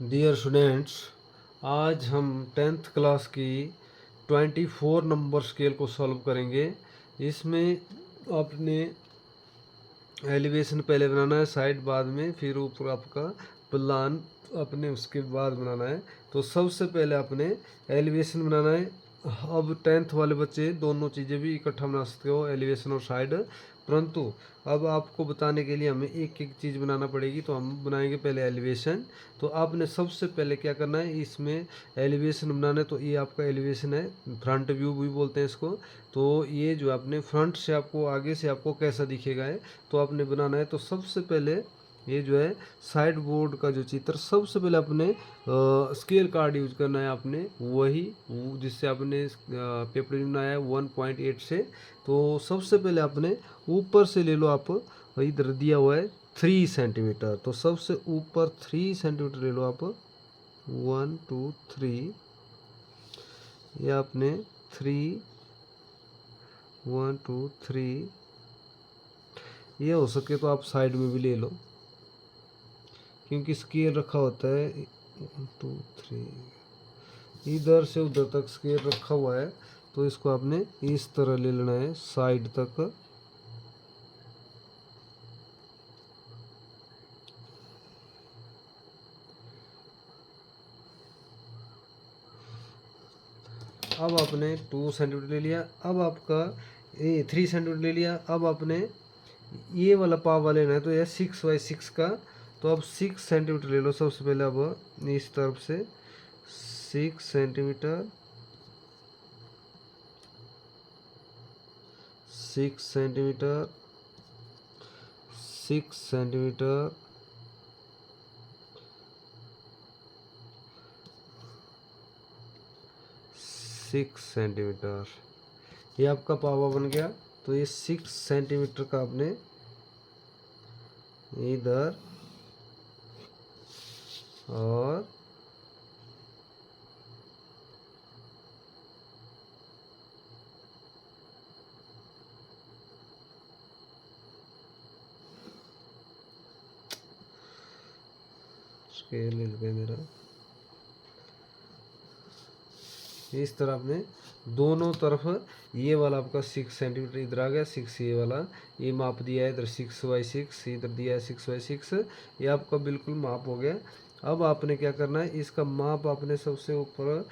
Dear students, आज हम 10th class की 24 नंबर स्केल को सॉल्व करेंगे। इसमें आपने एलिवेशन पहले बनाना है, साइड बाद में, फिर ऊपर आपका प्लान अपने उसके बाद बनाना है। तो सबसे पहले आपने एलिवेशन बनाना है। अब 10th वाले बच्चे दोनों चीज़ें भी इकट्ठा बना सकते हो, एलिवेशन और साइड, परंतु अब आपको बताने के लिए हमें एक एक चीज़ बनाना पड़ेगी। तो हम बनाएंगे पहले एलिवेशन। तो आपने सबसे पहले क्या करना है, इसमें एलिवेशन बनाना है। तो ये आपका एलिवेशन है, फ्रंट व्यू भी बोलते हैं इसको। तो ये जो आपने फ्रंट से आपको, आगे से आपको कैसा दिखेगा है तो आपने बनाना है। तो सबसे पहले ये जो है साइड बोर्ड का जो चित्र, सबसे पहले अपने स्केल कार्ड यूज करना है आपने, वही जिससे आपने पेपर बनाया है 1.8 से। तो सबसे पहले आपने ऊपर से ले लो आप, इधर दिया हुआ है 3 सेंटीमीटर। तो सबसे ऊपर 3 सेंटीमीटर ले लो आप, 1 2 3। ये आपने 3 1 2 3, ये हो सके तो आप साइड में भी ले लो, क्योंकि स्केल रखा होता है 1 2 3, इधर से उधर तक स्केल रखा हुआ है। तो इसको आपने इस तरह ले लेना है साइड तक। अब आपने 2 सेंटीमीटर ले लिया। अब आपका ये 3 सेंटीमीटर ले लिया। अब आपने ये वाला पाव लेना है, तो यह 6x6 का। तो अब 6 सेंटीमीटर ले लो सबसे पहले। अब इस तरफ से 6 सेंटीमीटर, 6 सेंटीमीटर, 6 सेंटीमीटर, 6 सेंटीमीटर, ये आपका पावा बन गया। तो ये 6 सेंटीमीटर का आपने इधर और स्केल हिल गया मेरा। इस तरह आपने दोनों तरफ, ये वाला आपका 6 सेंटीमीटर इधर आ गया, 6 ये वाला, ये माप दिया है इधर 6x6, इधर दिया है 6x6, ये आपका बिल्कुल माप हो गया। अब आपने क्या करना है, इसका माप आपने सबसे ऊपर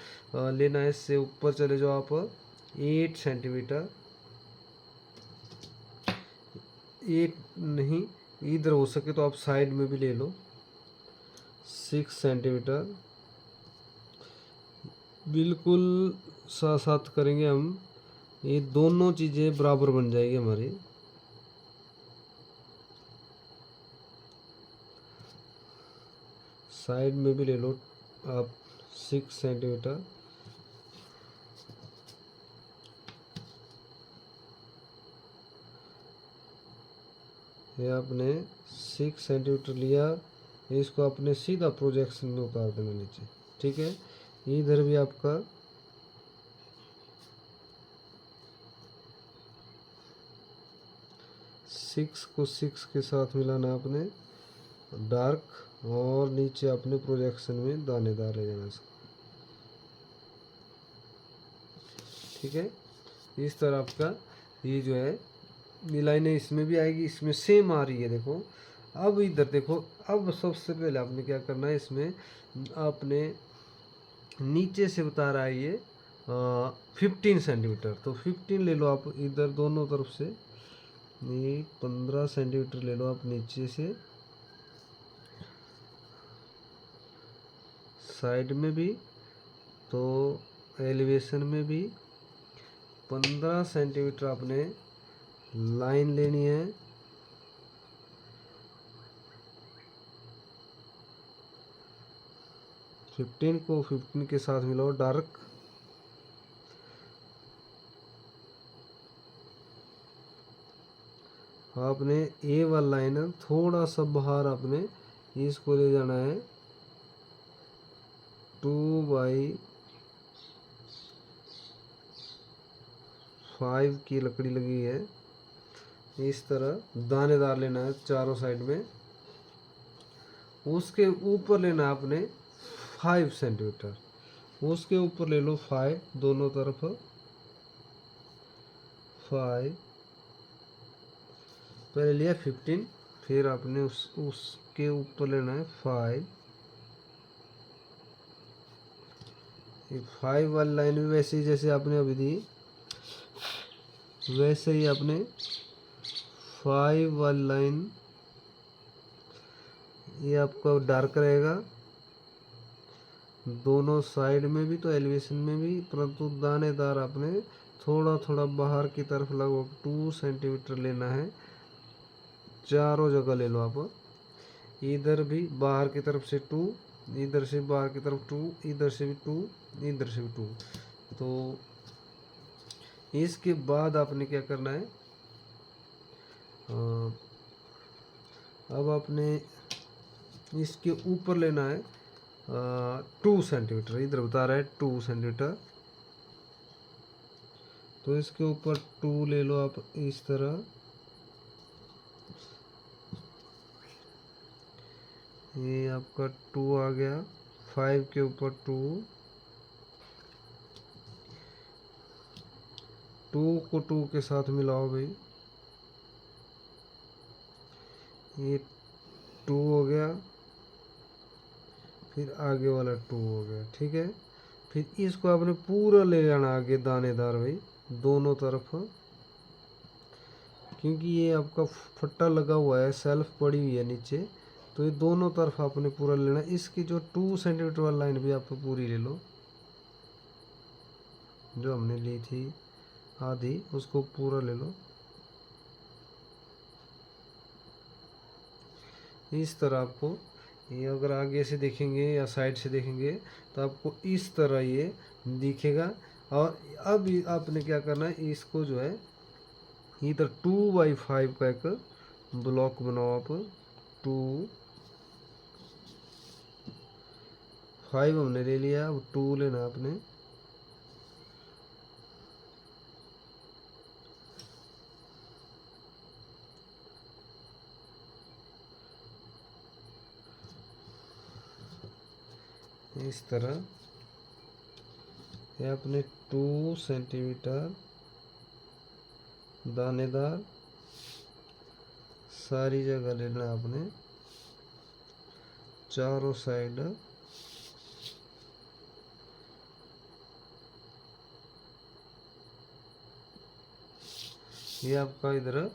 लेना है। इससे ऊपर चले जाओ आप 8 सेंटीमीटर, 8 नहीं, इधर हो सके तो आप साइड में भी ले लो 6 सेंटीमीटर। बिल्कुल साथ साथ करेंगे हम, ये दोनों चीज़ें बराबर बन जाएगी हमारी। साइड में भी ले लो आप 6 सेंटीमीटर। ये आपने 6 सेंटीमीटर लिया, इसको आपने सीधा प्रोजेक्शन में उतार देना नीचे, ठीक है। इधर भी आपका 6 को 6 के साथ मिलाना आपने डार्क, और नीचे अपने प्रोजेक्शन में दानेदार ले जाना इसको, ठीक है। इस तरह आपका ये जो है लाइनें इसमें भी आएगी, इसमें सेम आ रही है, देखो। अब इधर देखो, अब सबसे पहले आपने क्या करना है, इसमें आपने नीचे से बता रहा है ये 15 सेंटीमीटर। तो 15 ले लो आप इधर दोनों तरफ से, ये 15 सेंटीमीटर ले लो आप नीचे से, साइड में भी, तो एलिवेशन में भी 15 सेंटीमीटर आपने लाइन लेनी है। फिफ्टीन को 15 के साथ मिलाओ डार्क, आपने ए वाला लाइन थोड़ा सा बाहर, आपने इसको ले जाना है 2/5 की लकड़ी लगी है, इस तरह दानेदार लेना है चारों साइड में। उसके ऊपर लेना है आपने 5 सेंटीमीटर, उसके ऊपर ले लो 5, दोनों तरफ 5, पहले लिया 15, फिर आपने उसके ऊपर लेना है 5। ये 5 वाली लाइन भी वैसे ही जैसे आपने अभी दी, वैसे ही आपने 5 वाली लाइन, ये आपका डार्क रहेगा दोनों साइड में भी तो एलिवेशन में भी, परंतु दानेदार आपने थोड़ा थोड़ा बाहर की तरफ लगभग 2 सेंटीमीटर लेना है। चारों जगह ले लो आप, इधर भी बाहर की तरफ से 2, इधर से बाहर की तरफ 2, इधर से भी 2, इधर से भी 2। तो इसके बाद आपने क्या करना है, अब आपने इसके ऊपर लेना है 2 सेंटीमीटर, इधर बता रहा है 2 सेंटीमीटर, तो इसके ऊपर 2 ले लो आप इस तरह। ये आपका 2 आ गया, 5 के ऊपर 2, 2 को 2 के साथ मिलाओ भाई, ये 2 हो गया, फिर आगे वाला 2 हो गया, ठीक है। फिर इसको आपने पूरा ले जाना आगे दानेदार भाई दोनों तरफ, क्योंकि ये आपका फट्टा लगा हुआ है, सेल्फ पड़ी हुई है नीचे, तो ये दोनों तरफ आपने पूरा लेना। इसकी जो 2 सेंटीमीटर वाली लाइन भी आप पूरी ले लो, जो हमने ली थी आधी, उसको पूरा ले लो इस तरह। आपको ये अगर आगे से देखेंगे या साइड से देखेंगे तो आपको इस तरह ये दिखेगा। और अब आपने क्या करना है, इसको जो है इधर 2/5 का एक ब्लॉक बनाओ आप। 2/5 हमने ले लिया, अब 2 लेना है आपने। इस तरह ये अपने 2 सेंटीमीटर दानेदार सारी जगह लेना आपने, चारों साइड। ये आपका इधर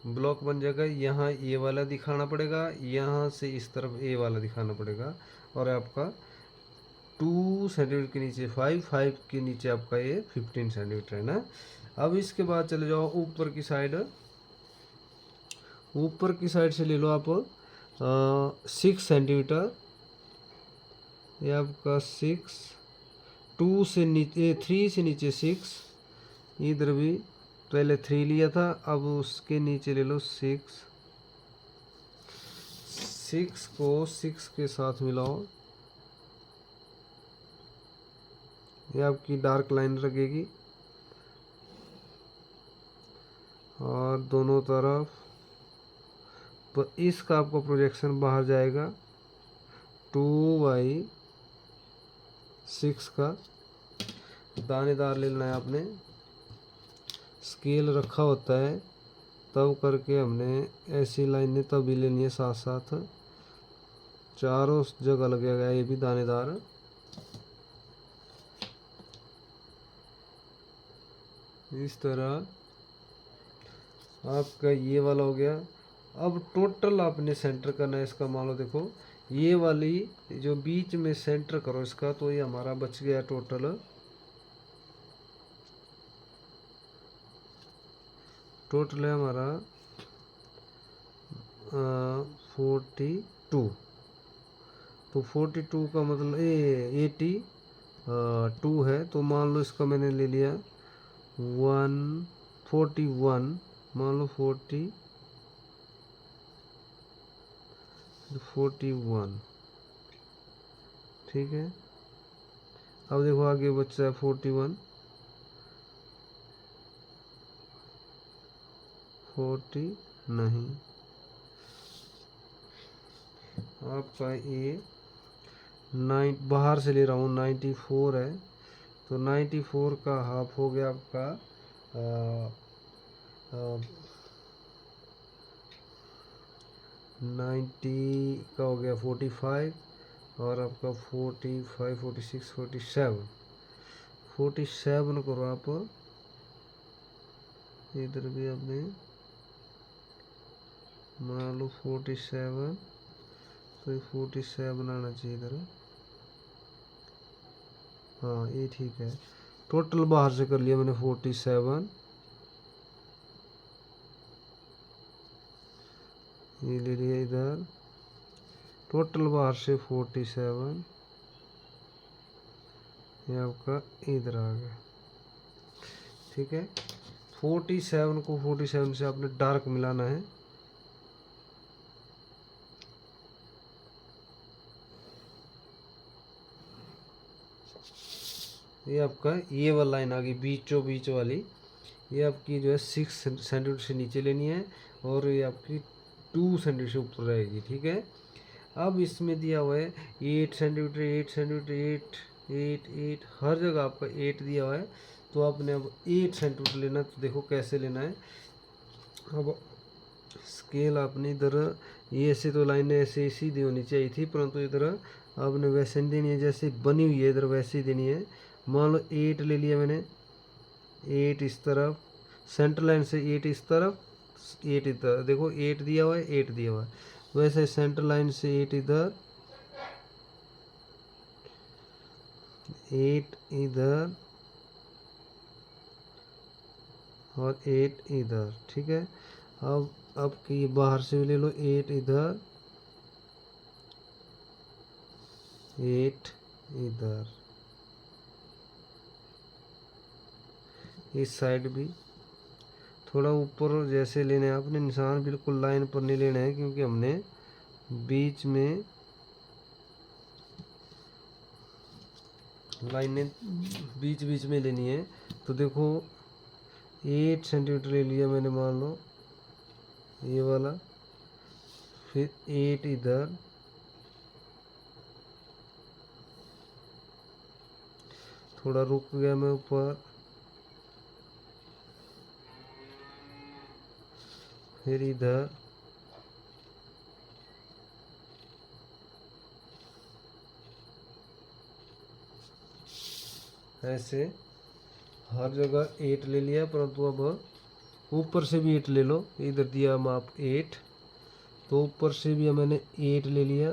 ब्लॉक बन जाएगा, यहाँ ये वाला दिखाना पड़ेगा, यहाँ से इस तरफ ए वाला दिखाना पड़ेगा, और आपका 2 सेंटीमीटर के नीचे 5 के नीचे आपका ये 15 सेंटीमीटर है ना। अब इसके बाद चले जाओ ऊपर की साइड, ऊपर की साइड से ले लो आप 6 सेंटीमीटर, ये आपका 6, 2 से नीचे 3 से नीचे 6, इधर भी पहले 3 लिया था, अब उसके नीचे ले लो 6, 6 को 6 के साथ मिलाओ, ये आपकी डार्क लाइन लगेगी, और दोनों तरफ तो इसका आपका प्रोजेक्शन बाहर जाएगा 2/6 का। दानेदार ले लेना है आपने, स्केल रखा होता है तब करके हमने ऐसी लाइनें तभी लेनी है, साथ साथ चारों जगह लगेगा ये भी दानेदार। इस तरह आपका ये वाला हो गया। अब टोटल आपने सेंटर करना है इसका, मान लो देखो ये वाली जो बीच में सेंटर करो इसका, तो ये हमारा बच गया टोटल, टोटल है हमारा 42। तो 42 का मतलब 82 है, तो मान लो इसका मैंने ले लिया 141, मान लो 41, ठीक है। अब देखो आगे बच्चा है 41, 40 नहीं, आपका ये बाहर से ले रहा हूँ 94 है, तो 94 का हाफ हो गया आपका 90 का हो गया 45, और आपका 45 46 47 करो आप। इधर भी आपने मान लो 47, तो 47 आना चाहिए इधर। हाँ ये ठीक है। टोटल बाहर से कर लिया मैंने 47, ये ले लिया इधर। टोटल बाहर से 47, ये आपका इधर आ गया। ठीक है, 47 को 47 से आपने डार्क मिलाना है। ये आपका ये वाला लाइन आ गई बीचों बीच वाली, ये आपकी जो है 6 सेंटीमीटर से नीचे लेनी है, और ये आपकी 2 सेंटीमीटर से ऊपर रहेगी। ठीक है, अब इसमें दिया हुआ है 8 सेंटीमीटर 8 सेंटीमीटर 8 हर जगह आपका 8 दिया हुआ है, तो आपने अब 8 सेंटीमीटर लेना। तो देखो कैसे लेना है। अब स्केल आपने इधर, ये ऐसे तो लाइनें ऐसे सीधी होनी चाहिए थी, परंतु इधर आपने वैसे नहीं देनी है, जैसे बनी हुई है इधर वैसे ही देनी है। मान लो 8 ले लिया मैंने, 8 इस तरफ, सेंटर लाइन से 8 इस तरफ, 8 इधर, देखो 8 दिया हुआ है 8 दिया हुआ है, वैसे सेंटर लाइन से 8 इधर, 8 इधर और 8 इधर। ठीक है, अब की बाहर से भी ले लो, 8 इधर 8 इधर, इस साइड भी थोड़ा ऊपर जैसे लेने हैं आपने, निशान बिल्कुल लाइन पर नहीं लेना है, क्योंकि हमने बीच में लाइनें बीच बीच में लेनी है। तो देखो 8 सेंटीमीटर ले लिया मैंने, मान लो ये वाला, फिर 8 इधर, थोड़ा रुक गया मैं ऊपर, फिर इधर, ऐसे हर जगह 8 ले लिया। परंतु अब ऊपर से भी 8 ले लो, इधर दिया माप 8, तो ऊपर से भी मैंने 8 ले लिया,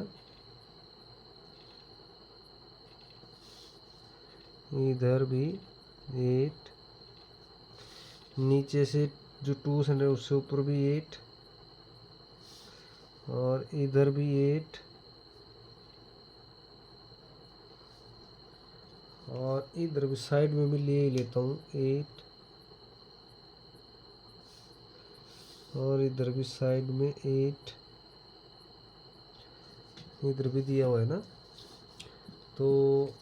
इधर भी 8, नीचे से जो 2 सेंटीमीटर उससे ऊपर भी 8, और इधर भी 8, और इधर भी साइड में भी ले लेता हूँ 8, और इधर भी साइड में 8, इधर भी दिया हुआ है ना, तो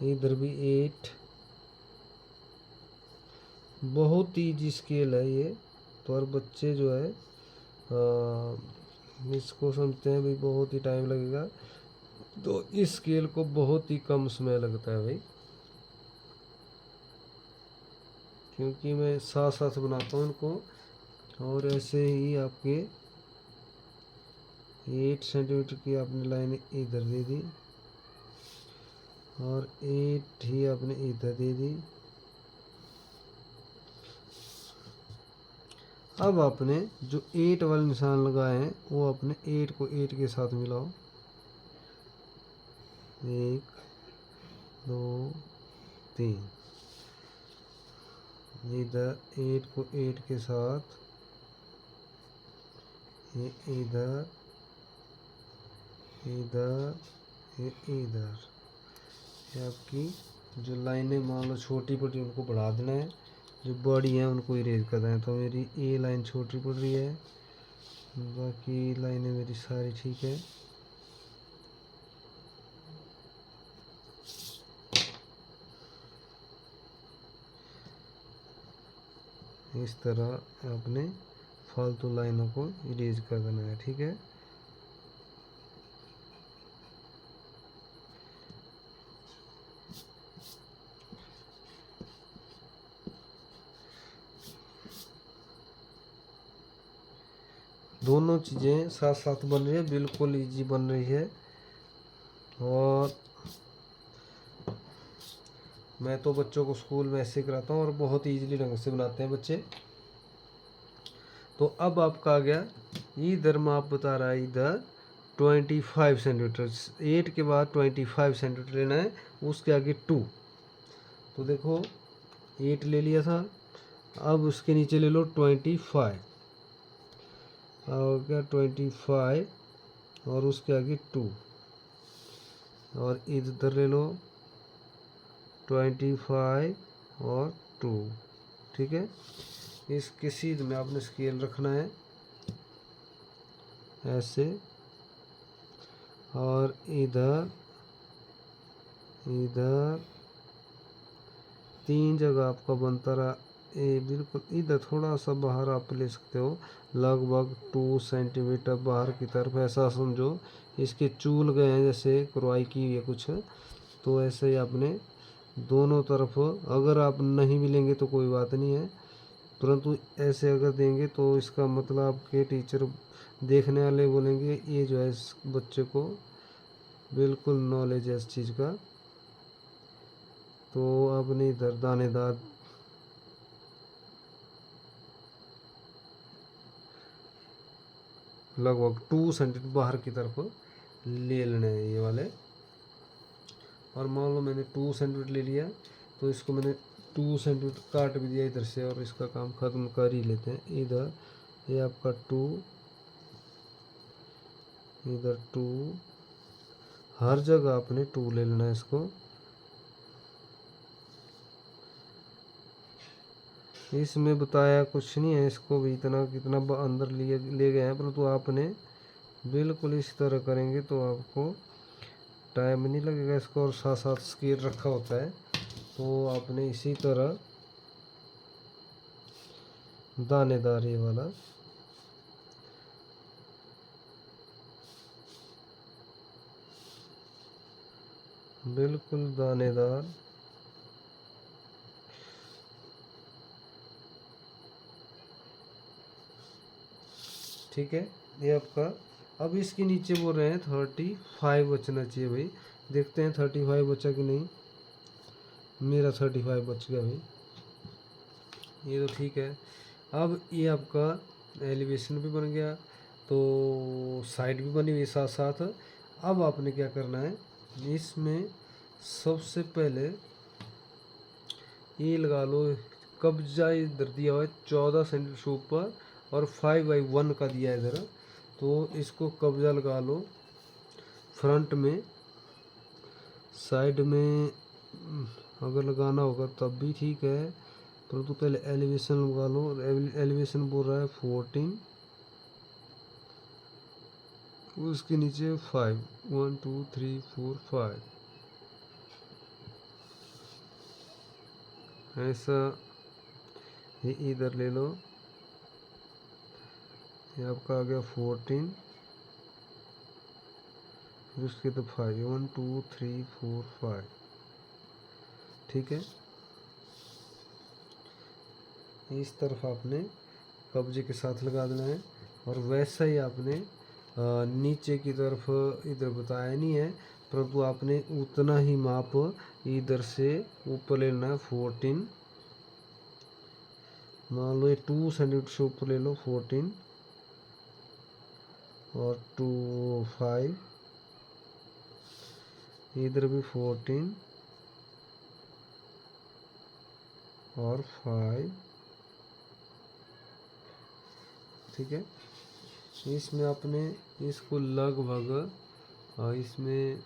इधर भी 8। बहुत ईजी स्केल है ये, पर बच्चे जो है इसको समझते हैं भाई बहुत ही टाइम लगेगा, तो इस स्केल को बहुत ही कम समय लगता है भाई, क्योंकि मैं साथ साथ बनाता हूँ इनको। और ऐसे ही आपके 8 सेंटीमीटर की आपने लाइन इधर दे दी, और 8 ही आपने इधर दे दी। अब आपने जो 8 वाले निशान लगाए हैं, वो अपने 8 को 8 के साथ मिलाओ, 1 2 3, इधर 8 को 8 के साथ, ये इधर इधर ये इधर, ये आपकी जो लाइनें मान लो छोटी पड़ी उनको बढ़ा देना है, जो बड़ी हैं उनको इरेज कर देना है। तो मेरी ये लाइन छोटी पड़ रही है, बाकी लाइनें मेरी सारी ठीक है। इस तरह आपने फालतू लाइनों को इरेज कर देना है। ठीक है, दोनों चीज़ें साथ साथ बन रही है, बिल्कुल इजी बन रही है। और मैं तो बच्चों को स्कूल में ऐसे कराता हूँ और बहुत इजीली ढंग से बनाते हैं बच्चे। तो अब आपका आ गया इधर माप बता रहा है इधर 25 सेंटीमीटर, 8 के बाद 25 सेंटीमीटर लेना है, उसके आगे 2। तो देखो 8 ले लिया था, अब उसके नीचे ले लो 25 और क्या 25 और उसके आगे 2 और इधर ले लो 25 और 2। ठीक है, इसके सीध में आपने स्केल रखना है ऐसे, और इधर इधर 3 जगह आपका बनता रहा। ये बिल्कुल इधर थोड़ा सा बाहर आप ले सकते हो, लगभग 2 सेंटीमीटर बाहर की तरफ, ऐसा समझो इसके चूल गए हैं जैसे कुरवाई की हुई है कुछ। तो ऐसे ही आपने दोनों तरफ, अगर आप नहीं मिलेंगे तो कोई बात नहीं है, परंतु ऐसे अगर देंगे तो इसका मतलब आपके टीचर देखने वाले बोलेंगे ये जो है इस बच्चे को बिल्कुल नॉलेज है इस चीज़ का। तो आपने इधर दानेदार लगभग 2 सेंटीमीटर बाहर की तरफ ले लेने हैं ये वाले। और मान लो मैंने 2 सेंटीमीटर ले लिया, तो इसको मैंने 2 सेंटीमीटर काट भी दिया इधर से, और इसका काम ख़त्म कर ही लेते हैं। इधर ये आपका 2, इधर 2, हर जगह आपने 2 ले लेना है इसको। इसमें बताया कुछ नहीं है, इसको भी इतना कितना अंदर ले गए हैं, परंतु आपने बिल्कुल इस तरह करेंगे तो आपको टाइम नहीं लगेगा इसको, और साथ साथ स्केल रखा होता है। तो आपने इसी तरह दानेदार ये वाला बिल्कुल दानेदार, ठीक है ये आपका। अब इसके नीचे बोल रहे हैं 35 बचना चाहिए भाई, देखते हैं 35 बचा कि नहीं। मेरा 35 बच गया भाई, ये तो ठीक है। अब ये आपका एलिवेशन भी बन गया, तो साइड भी बनी हुई साथ साथ। अब आपने क्या करना है, इसमें सबसे पहले ये लगा लो, कब्जा इधर दिया हुआ है 14 सेंटीमीटर से ऊपर, और 5/1 का दिया है इधर। तो इसको कब्जा लगा लो फ्रंट में, साइड में अगर लगाना होगा तब भी ठीक है, परंतु पहले एलिवेशन लगा लो। एलिवेशन बोल रहा है 14, उसके नीचे 5, 1 2 3 4 5, ऐसा। ये इधर ले लो, ये आपका आ गया 14, फिर उसके तो 5, 1 2 3 4 5, ठीक है। इस तरफ आपने कब्जे के साथ लगा देना है, और वैसा ही आपने नीचे की तरफ इधर बताया नहीं है, परंतु आपने उतना ही माप इधर से ऊपर लेना है 14। मान लो ये 2 सेंटीमीटर से ऊपर ले लो 14, और 2 5, इधर भी 14 और 5, ठीक है। इसमें आपने इसको लगभग इसमें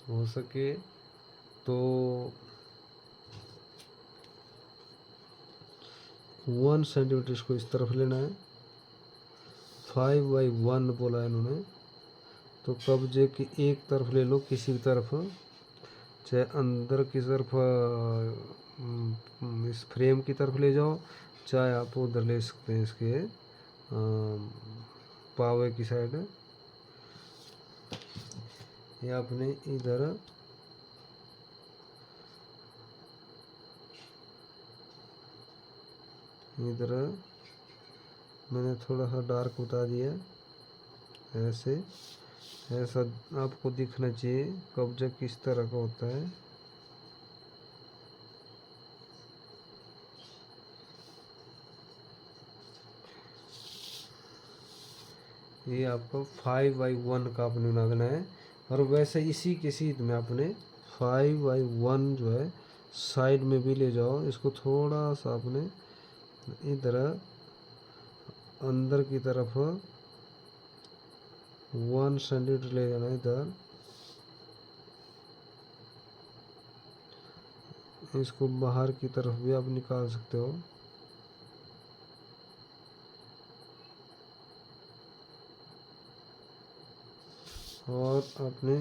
हो सके तो 1 सेंटीमीटर इसको इस तरफ लेना है। 5/1 बोला है इन्होंने, तो कब्जे की एक तरफ ले लो, किसी भी तरफ, चाहे अंदर की तरफ इस फ्रेम की तरफ ले जाओ, चाहे आप उधर ले सकते हैं इसके पावे की साइड। ये आपने इधर मैंने थोड़ा सा डार्क बता दिया। ऐसे, ऐसा आपको दिखना चाहिए कब्जा किस तरह का होता है। ये आपको 5x1 का आपने बनाना है। और वैसे इसी के सीध में आपने 5x1 जो है साइड में भी ले जाओ। इसको थोड़ा सा आपने इधर अंदर की तरफ 1 सेंटीमीटर ले जाना है इधर। इसको बाहर की तरफ भी आप निकाल सकते हो। और आपने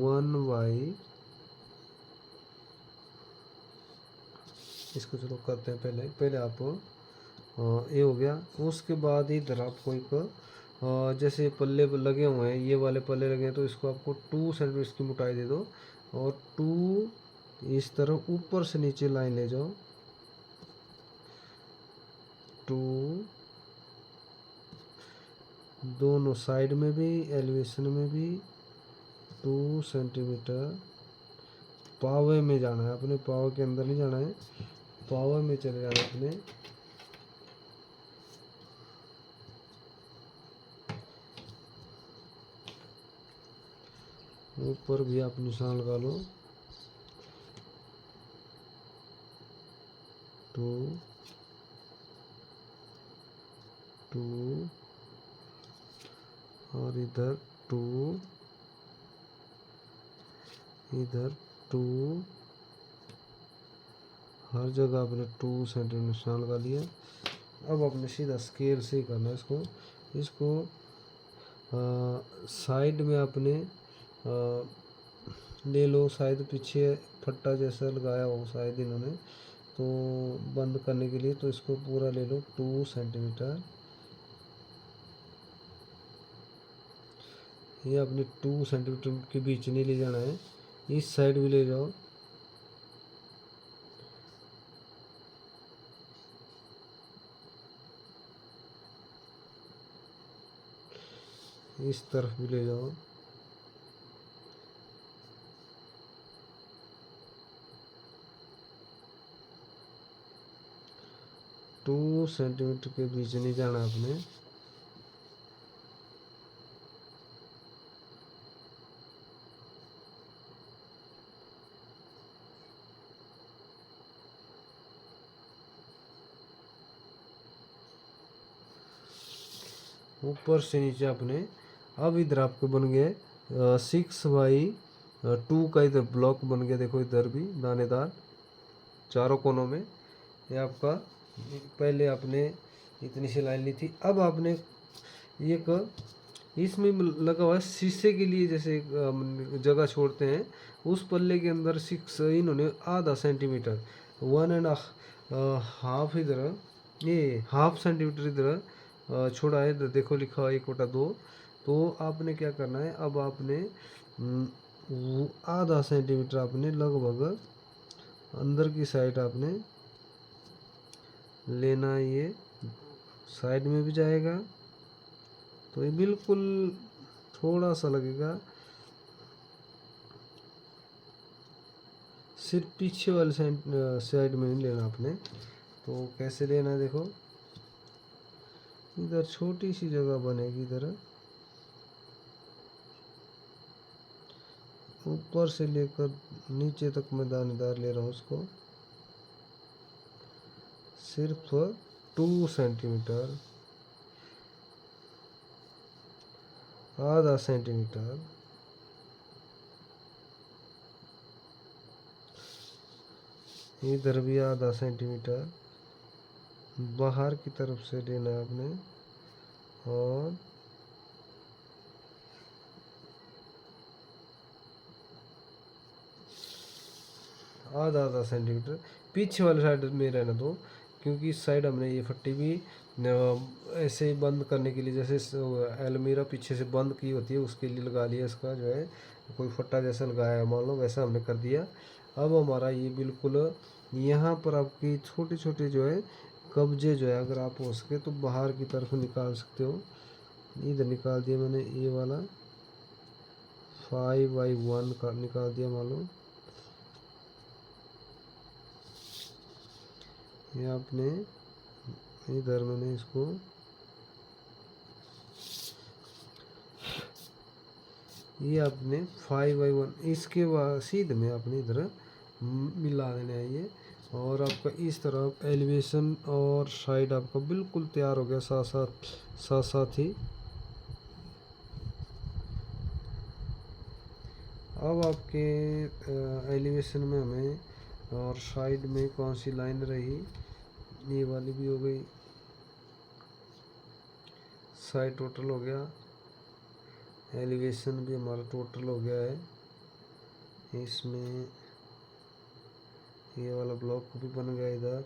1y, इसको चलो करते हैं पहले पहले आप ये हो गया। उसके बाद इधर आपको एक जैसे पल्ले लगे हुए हैं, ये वाले पल्ले लगे हैं, तो इसको आपको 2 सेंटीमीटर इसकी मोटाई दे दो। और 2 इस तरफ ऊपर से नीचे लाइन ले जाओ। 2 दोनों साइड में भी, एलिवेशन में भी 2 सेंटीमीटर। पावे में जाना है अपने, पावे के अंदर नहीं जाना है, पावे में चले जाना है अपने। ऊपर भी आप निशान लगा लो। 2 2 और इधर 2, इधर 2, हर जगह आपने 2 सेंटीमीटर निशान लगा लिया। अब आपने सीधा स्केल से ही करना है इसको। इसको साइड में आपने ले लो। शायद पीछे फट्टा जैसा लगाया हो शायद इन्होंने, तो बंद करने के लिए, तो इसको पूरा ले लो 2 सेंटीमीटर। ये अपने 2 सेंटीमीटर के बीच नहीं ले जाना है, इस साइड भी ले जाओ। इस तरफ भी ले जाओ। टू सेंटीमीटर के बीच नहीं जाना आपने। ऊपर से नीचे अपने। अब इधर आपको बन गए 6x2 का इधर ब्लॉक बन गया। देखो इधर भी दानेदार चारों कोनों में। ये आपका पहले आपने इतनी सी लाइन ली थी। अब आपने एक इसमें लगा हुआ है शीशे के लिए, जैसे जगह छोड़ते हैं उस पल्ले के अंदर 6 इन्होंने आधा सेंटीमीटर 1.5 इधर, ये 1/2 सेंटीमीटर इधर छोड़ा है। इधर देखो लिखा हुआ 1/2। तो आपने क्या करना है, अब आपने आधा सेंटीमीटर आपने लगभग अंदर की साइड आपने लेना। ये साइड में भी जाएगा, तो ये बिल्कुल थोड़ा सा लगेगा, सिर्फ पीछे वाले साइड में नहीं लेना आपने। तो कैसे लेना है देखो, इधर छोटी सी जगह बनेगी, इधर ऊपर से लेकर नीचे तक मैं दानेदार ले रहा हूँ उसको। सिर्फ 2 सेंटीमीटर, आधा सेंटीमीटर। इधर भी आधा सेंटीमीटर बाहर की तरफ से लेना है आपने। और आधा सेंटीमीटर पीछे वाले साइड में रहना दो, क्योंकि इस साइड हमने ये फट्टी भी ऐसे ही बंद करने के लिए, जैसे अलमीरा पीछे से बंद की होती है उसके लिए लगा लिया। इसका जो है कोई फट्टा जैसा लगाया है मान लो, वैसा हमने कर दिया। अब हमारा ये बिल्कुल यहाँ पर आपकी छोटी छोटी जो है कब्जे जो है अगर आप हो सके तो बाहर की तरफ निकाल सकते हो। इधर निकाल दिया मैंने ये वाला 5/1 का निकाल दिया मान लो। ये आपने इधर मैंने इसको ये आपने 5/1 इसके बाद सीध में आपने इधर मिला देना है ये। और आपका इस तरफ एलिवेशन और साइड आपका बिल्कुल तैयार हो गया साथ साथ ही। अब आपके एलिवेशन में हमें और साइड में कौन सी लाइन रही, ये वाली भी हो गई। साइड टोटल हो गया, एलिवेशन भी हमारा टोटल हो गया है। इसमें ये वाला ब्लॉक भी बन गया, इधर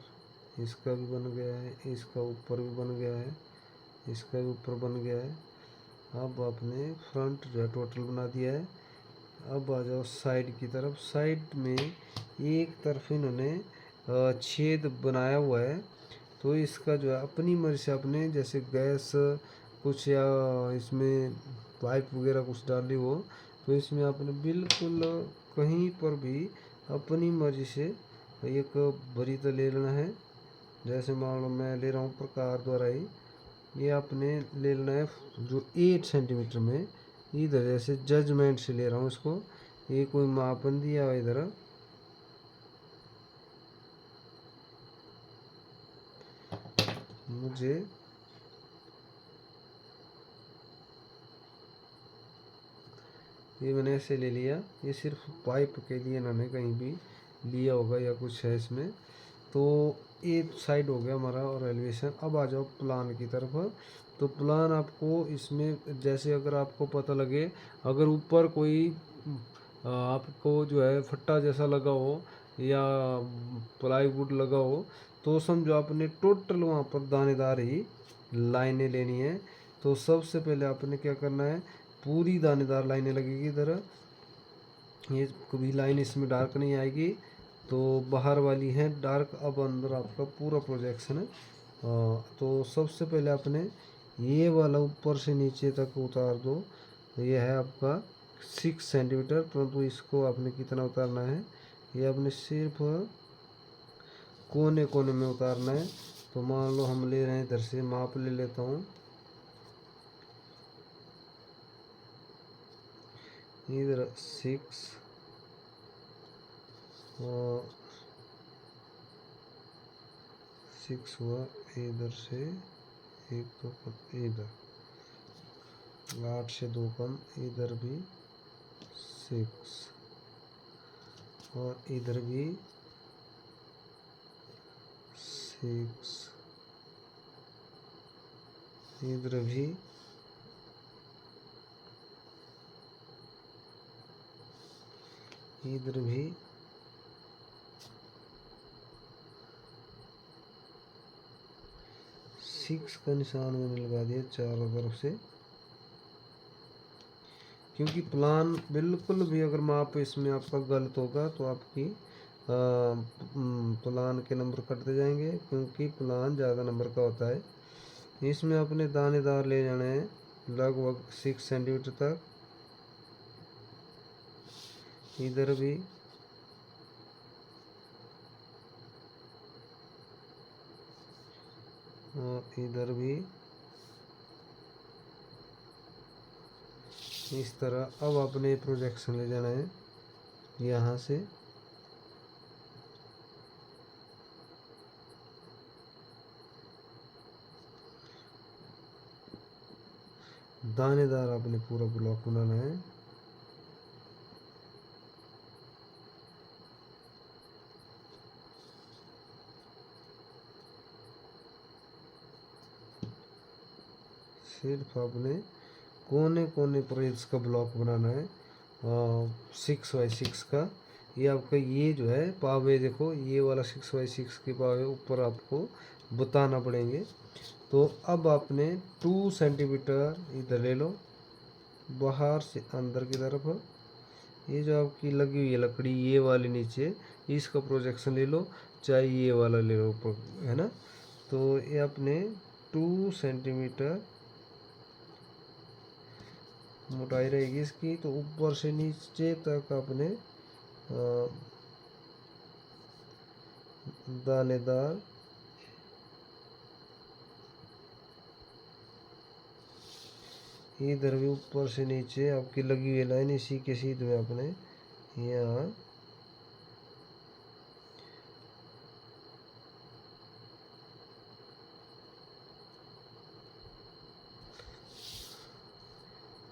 इसका भी बन गया है, इसका ऊपर भी बन गया है, इसका भी ऊपर बन गया है। अब आपने फ्रंट जो है टोटल बना दिया है। अब आ जाओ साइड की तरफ। साइड में एक तरफ इन्होंने छेद बनाया हुआ है, तो इसका जो है अपनी मर्जी से अपने जैसे गैस कुछ या इसमें पाइप वगैरह कुछ डाली हो तो इसमें आपने बिल्कुल कहीं पर भी अपनी मर्जी से एक भरीता ले लेना है। जैसे मान लो मैं ले रहा हूँ प्रकार द्वारा ही, ये आपने ले लेना है जो 8 सेंटीमीटर में इधर जैसे जजमेंट से ले रहा हूँ इसको। ये कोई मापन दिया हुआ इधर, मुझे ये मैंने ऐसे ले लिया। ये सिर्फ पाइप के लिए इन्होंने कहीं भी लिया होगा या कुछ है इसमें। तो ये साइड हो गया हमारा और एलिवेशन। अब आ जाओ प्लान की तरफ। तो प्लान आपको इसमें जैसे अगर आपको पता लगे अगर ऊपर कोई आपको जो है फट्टा जैसा लगा हो या प्लाईवुड लगा हो तो समझो आपने टोटल वहाँ पर दानेदार ही लाइनें लेनी है। तो सबसे पहले आपने क्या करना है, पूरी दानेदार लाइनें लगेगी इधर। ये कभी लाइन इसमें डार्क नहीं आएगी, तो बाहर वाली है डार्क। अब अंदर आपका पूरा प्रोजेक्शन है। तो सबसे पहले आपने ये वाला ऊपर से नीचे तक उतार दो। ये है आपका 6 सेंटीमीटर, परंतु इसको आपने कितना उतारना है, ये आपने सिर्फ कोने कोने में उतारना है। तो मान लो हम ले रहे हैं इधर से माप ले लेता हूँ। इधर 6 और 6 हुआ, इधर से एक तो इधर 8 से 2 कम, इधर भी 6 और इधर भी 6, इधर भी 6 का निशान मैंने लगा दिया चारों तरफ से। क्योंकि प्लान बिल्कुल भी अगर माप इसमें आपका गलत होगा तो आपकी प्लान के नंबर कटते जाएंगे, क्योंकि प्लान ज़्यादा नंबर का होता है। इसमें अपने दानेदार ले जाने हैं लगभग 6 सेंटीमीटर तक। इधर भी और इधर भी इस तरह। अब अपने प्रोजेक्शन ले जाना है यहाँ से दानेदार आपने पूरा ब्लॉक बनाना है। सिर्फ आपने कोने कोने पर इसका ब्लॉक बनाना है 6x6 का। ये आपका ये जो है पावे देखो, ये वाला 6x6 के पावे ऊपर आपको बताना पड़ेंगे। तो अब आपने 2 सेंटीमीटर इधर ले लो बाहर से अंदर की तरफ। ये जो आपकी लगी हुई है लकड़ी ये वाली नीचे, इसका प्रोजेक्शन ले लो, चाहे ये वाला ले लो ऊपर, है ना। तो ये अपने 2 सेंटीमीटर मोटाई रहेगी इसकी। तो ऊपर से नीचे तक अपने दानेदार इधर भी ऊपर से नीचे आपकी लगी हुई लाइन इसी के सीधे में अपने यहाँ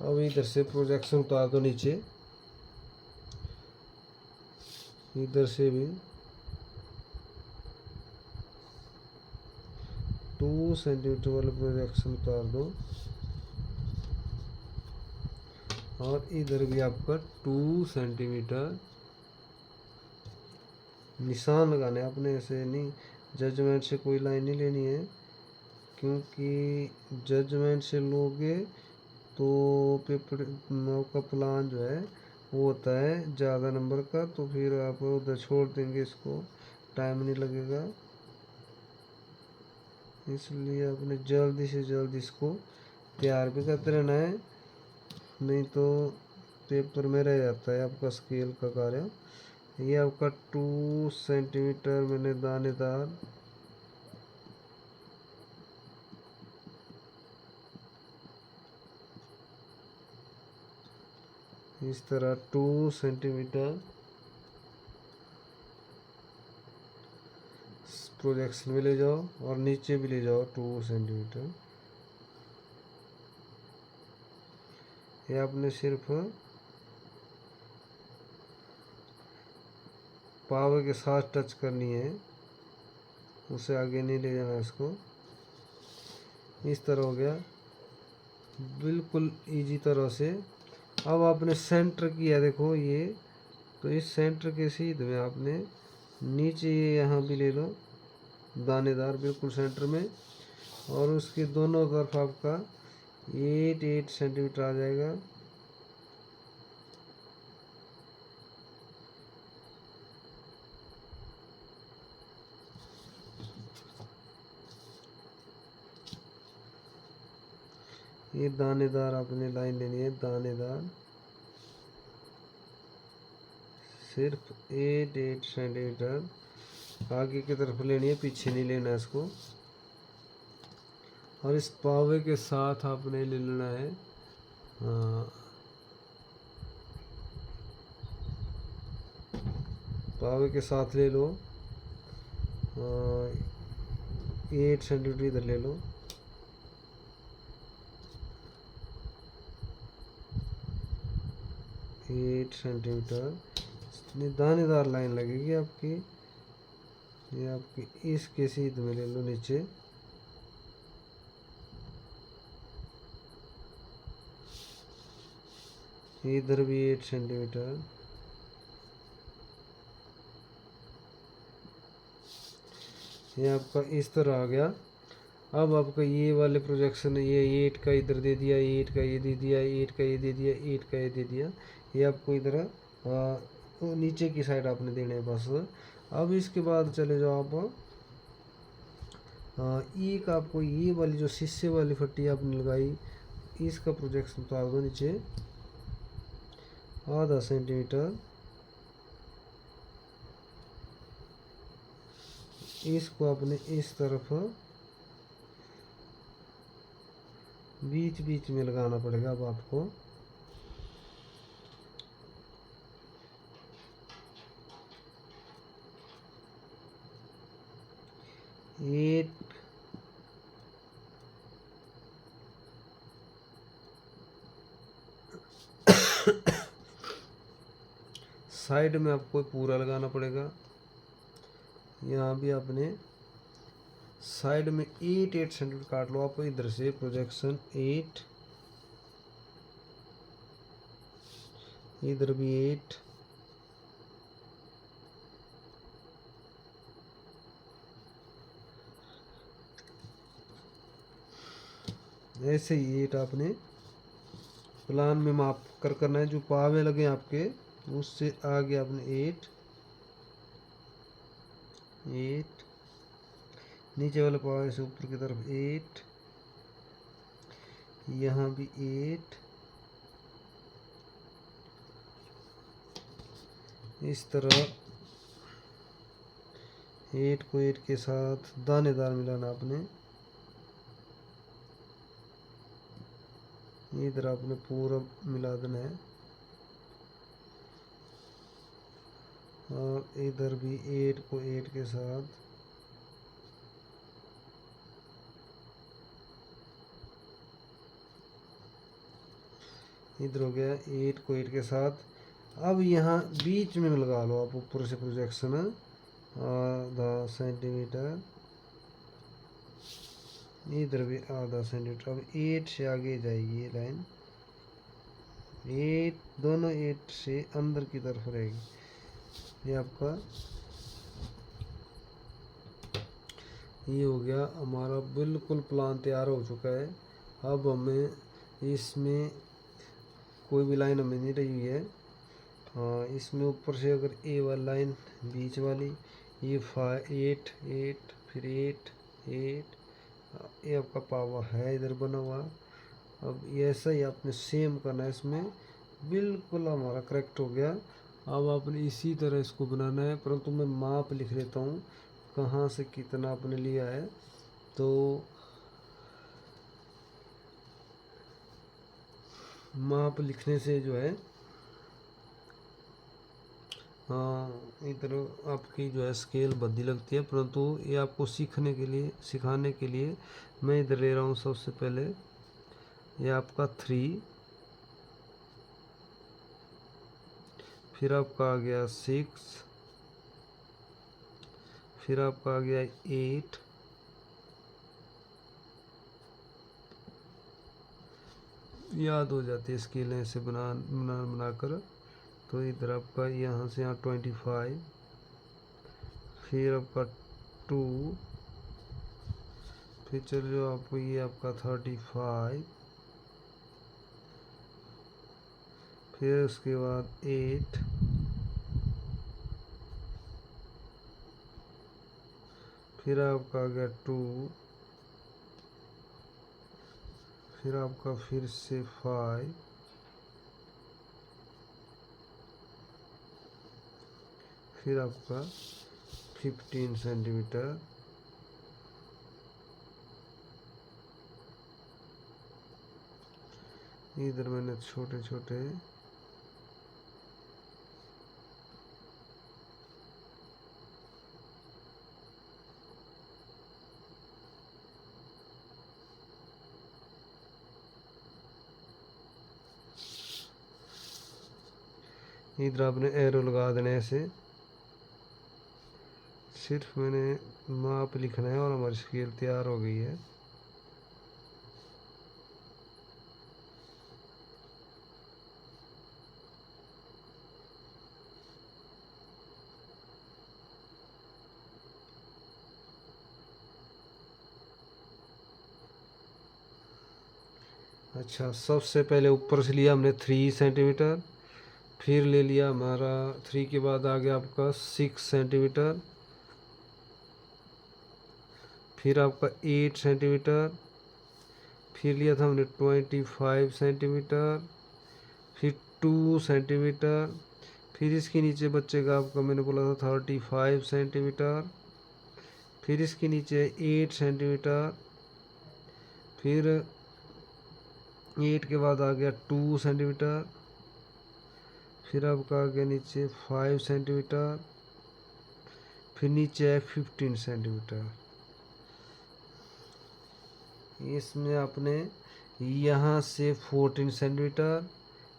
अब इधर से प्रोजेक्शन उतार दो नीचे, इधर से भी 2 सेंटीमीटर वाला प्रोजेक्शन उतार दो और इधर भी आपका 2 सेंटीमीटर निशान लगाने अपने। ऐसे नहीं, जजमेंट से कोई लाइन नहीं लेनी है, क्योंकि जजमेंट से लोगे तो पेपर का प्लान जो है वो होता है ज़्यादा नंबर का, तो फिर आप उधर छोड़ देंगे, इसको टाइम नहीं लगेगा। इसलिए आपने जल्दी से जल्दी इसको तैयार भी करते रहना है, नहीं तो पेपर में रह जाता है आपका स्केल का कार्य। ये आपका 2 सेंटीमीटर मैंने दानेदार इस तरह 2 सेंटीमीटर प्रोजेक्शन में ले जाओ और नीचे भी ले जाओ 2 सेंटीमीटर। ये आपने सिर्फ पावर के साथ टच करनी है, उसे आगे नहीं ले जाना इसको। इस तरह हो गया बिल्कुल इजी तरह से। अब आपने सेंटर किया, देखो ये, तो इस सेंटर के सीधे में आपने नीचे ये यहाँ भी ले लो दानेदार बिल्कुल सेंटर में, और उसके दोनों तरफ आपका 8 सेंटीमीटर आ जाएगा। ये दानेदार आपने लाइन लेनी है, दानेदार सिर्फ 8 सेंटीमीटर आगे की तरफ लेनी है, पीछे नहीं लेना इसको। और इस पावे के साथ आपने ले लेना है पावे के साथ ले लो 8 सेंटीमीटर इधर ले लो, एट सेंटीमीटर दानेदार लाइन लगेगी आपकी। ये आपकी इसके सीध में ले लो नीचे, इधर भी 8 सेंटीमीटर। ये आपका इस तरह आ गया। अब आपका ये वाले प्रोजेक्शन है, ये 8 का इधर दे दिया, 8 का ये दे दिया, 8 का ये दे दिया, 8 का ये दे दिया। ये आपको इधर नीचे की साइड आपने देने हैं बस। अब इसके बाद चले जाओ आप एक आपको ये वाली जो शीशे वाली फट्टी आपने लगाई, इसका प्रोजेक्शन उतार दो नीचे आधा सेंटीमीटर। इसको अपने इस तरफ बीच बीच में लगाना पड़ेगा अब आपको। एक साइड में आपको पूरा लगाना पड़ेगा। यहाँ भी आपने साइड में 8 सेंटीमीटर काट लो आप इधर से प्रोजेक्शन 8, इधर भी 8, ऐसे ही 8 आपने प्लान में माप कर करना है। जो पावे लगे आपके उससे आगे आपने 8 नीचे वाले पावे से ऊपर की तरफ 8, यहाँ भी 8, इस तरह 8 को 8 के साथ दानेदार मिलाना आपने। इधर आपने पूरा मिला देना है और इधर भी 8 को 8 के साथ इधर हो गया 8 को 8 के साथ। अब यहाँ बीच में लगा लो आप ऊपर से प्रोजेक्शन आधा सेंटीमीटर, इधर भी आधा सेंटीमीटर। अब 8 से आगे जाएगी ये लाइन, 8 दोनों 8 से अंदर की तरफ रहेगी। ये आपका ये हो गया, हमारा बिल्कुल प्लान तैयार हो चुका है। अब हमें इसमें कोई भी लाइन हमें नहीं रही है। हाँ, इसमें ऊपर से अगर ए वाली लाइन बीच वाली, ये 8 8 फिर 8 8, ये आपका पावा है इधर बना हुआ। अब ये ऐसा ही आपने सेम करना है, इसमें बिल्कुल हमारा करेक्ट हो गया। अब आपने इसी तरह इसको बनाना है, परंतु मैं माप लिख लेता हूँ कहाँ से कितना आपने लिया है। तो माप लिखने से जो है इधर आपकी जो है स्केल बद्दी लगती है, परंतु ये आपको सीखने के लिए सिखाने के लिए मैं इधर ले रहा हूँ। सबसे पहले ये आपका 3, फिर आपका आ गया 6, फिर आपका आ गया 8, याद हो जाती है स्केल ऐसे बनाकर। तो इधर आपका यहाँ से यहाँ 25, फिर आपका 2, फिर चलो आपको ये आपका 35, फिर उसके बाद 8, फिर आपका आ गया 2, फिर आपका फिर से 5, फिर आपका 15 सेंटीमीटर, इधर मैंने छोटे छोटे इधर आपने एरो लगा देने ऐसे। सिर्फ मैंने माप लिखना है और हमारी स्केल तैयार हो गई है। अच्छा, सबसे पहले ऊपर से लिया हमने 3 सेंटीमीटर, फिर ले लिया हमारा 3 के बाद आ गया आपका 6 सेंटीमीटर, फिर आपका 8 सेंटीमीटर, फिर लिया था हमने 25 सेंटीमीटर, फिर 2 सेंटीमीटर, फिर इसके नीचे बच्चेगा आपका मैंने बोला था 35 सेंटीमीटर, फिर इसके नीचे 8 सेंटीमीटर, फिर 8 के बाद आ गया 2 सेंटीमीटर, फिर आपका आ गया नीचे 5 सेंटीमीटर, फिर नीचे है 15 सेंटीमीटर। इसमें आपने यहाँ से 14 सेंटीमीटर,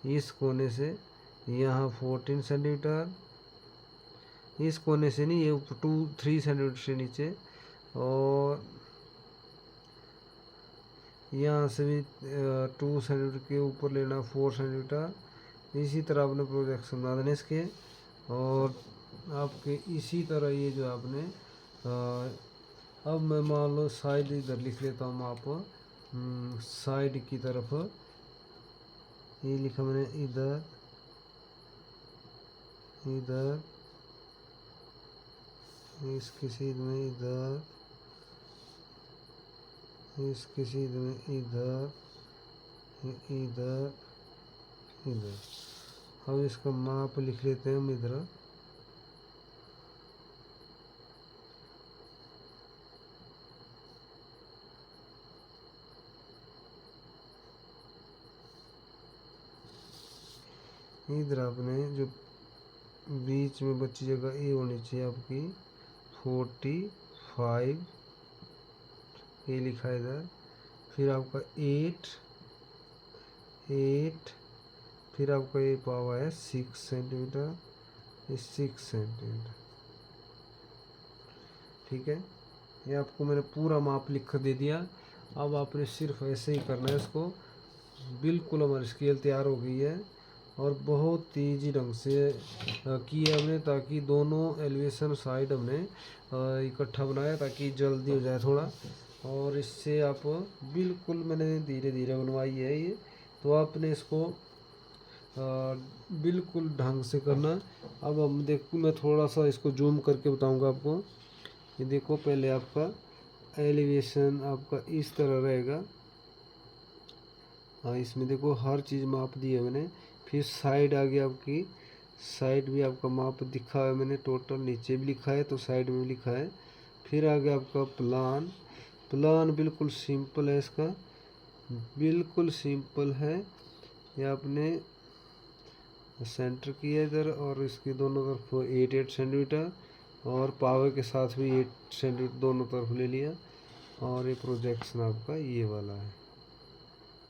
इस कोने से यहाँ 14 सेंटीमीटर, इस कोने से नहीं, ये 3 सेंटीमीटर से नीचे, और यहाँ से भी 2 सेंटीमीटर के ऊपर लेना 4 सेंटीमीटर। इसी तरह आपने प्रोजेक्शन बना देने इसके, और आपके इसी तरह ये जो आपने अब मैं मान लो साइड इधर लिख लेता हूँ माप, साइड की तरफ ये लिखा मैंने, इधर इधर इसकी सीध में इधर इसके सीधे में इधर इधर इधर। अब इसका माप लिख लेते हैं हम इधर। इधर आपने जो बीच में बची जगह ये होनी चाहिए आपकी 45, ये लिखा है इधर। फिर आपका 8, फिर आपका ये पावा है 6 सेंटीमीटर, ये 6 सेंटीमीटर। ठीक है, ये आपको मैंने पूरा माप लिख कर दे दिया। अब आपने सिर्फ ऐसे ही करना है इसको। बिल्कुल हमारी स्केल तैयार हो गई है और बहुत ईजी ढंग से की है हमने, ताकि दोनों एलिवेशन साइड हमने इकट्ठा बनाया ताकि जल्दी हो जाए थोड़ा। और इससे आप बिल्कुल मैंने धीरे धीरे बनवाई है ये, तो आपने इसको बिल्कुल ढंग से करना। अब हम देखो, मैं थोड़ा सा इसको जूम करके बताऊंगा आपको। ये देखो, पहले आपका एलिवेशन आपका इस तरह रहेगा। हाँ, इसमें देखो हर चीज़ माप दी है मैंने। फिर साइड आ गया आपकी, साइड भी आपका माप दिखा है मैंने, टोटल नीचे भी लिखा है तो साइड में भी लिखा है। फिर आ गया आपका प्लान। प्लान बिल्कुल सिंपल है इसका, बिल्कुल सिंपल है। ये आपने सेंटर किया इधर और इसके दोनों तरफ 8 सेंटीमीटर और पावर के साथ भी 8 सेंटीमीटर दोनों तरफ ले लिया। और ये प्रोजेक्शन आपका ये वाला है।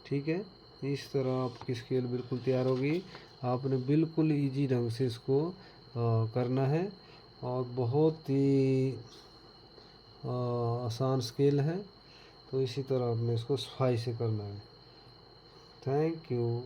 ठीक है, इस तरह आपकी स्केल बिल्कुल तैयार होगी। आपने बिल्कुल इजी ढंग से इसको करना है और बहुत ही आसान स्केल है। तो इसी तरह आपने इसको सफाई से करना है। Thank you.